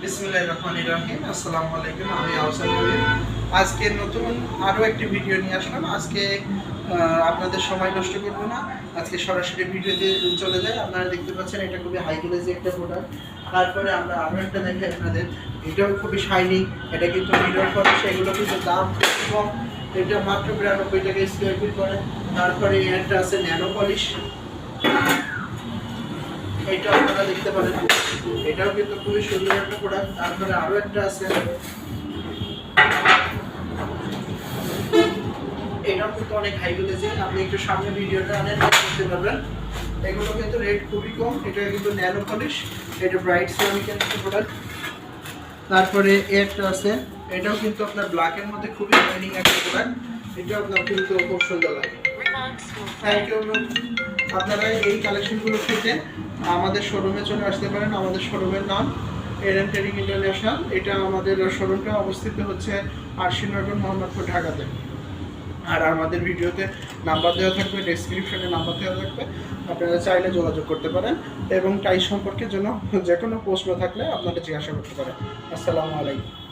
বিসমিল্লাহির রহমানির রহিম। আসসালামু আলাইকুম। আমি আহসান কবির। আজকে নতুন আরও একটি ভিডিও নিয়ে আসলাম। আজকে আপনাদের সময় নষ্ট করব না, আজকে সরাসরি ভিডিওতে চলে যায়। আপনারা দেখতে পাচ্ছেন এটা খুবই হাই কোয়ালিটি একটা প্রোডাক্ট। তারপরে আমরা আরও একটা দেখাই আপনাদের, এটাও খুবই শাইনি। এটা কিন্তু মিরর পলিশ, এগুলো কিন্তু দাম খুব কম। এটা মাত্র 92 টাকা স্কোয়ার ফিট পড়ে। তারপরে একটা আছে ন্যানো পলিশ, এটা আপনারা দেখতে পারেন, এটাও কিন্তু খুবই সুন্দর একটা প্রোডাক্ট। তারপরে আরও একটা আছে, এটাও কিন্তু অনেক হাই কোয়ালিটি। আপনি একটু সামনে ভিডিওটা আনেন দেখতে পারবেন। এগুলো কিন্তু রেট খুবই কম। এটা কিন্তু ন্যানো পলিশ, এটা ব্রাইট সিরামিকের একটা প্রোডাক্ট। তারপরে একটা আছে, এটাও কিন্তু আপনার ব্ল্যাকের মধ্যে খুবই শাইনিং একটা প্রোডাক্ট। এটা আপনার কিন্তু খুব সুন্দর লাগে। Thank you. আপনারা এই কালেকশনগুলো পেতে আমাদের শোরুমে চলে আসতে পারেন। আমাদের শোরুমের নাম এরএম ট্রেডিং ইন্টারন্যাশনাল। এটা আমাদের শোরুমটা অবস্থিত হচ্ছে আরশিনগর, মোহাম্মদপুর, ঢাকাতে। আর আমাদের ভিডিওতে নাম্বার দেওয়া থাকবে, ডেসক্রিপশনে নাম্বার দেওয়া থাকবে, আপনারা চাইলে যোগাযোগ করতে পারেন এবং টাই সম্পর্কে জন্য যে কোনো প্রশ্ন থাকলে আপনারা জিজ্ঞাসা করতে পারেন। আসসালামু আলাইকুম।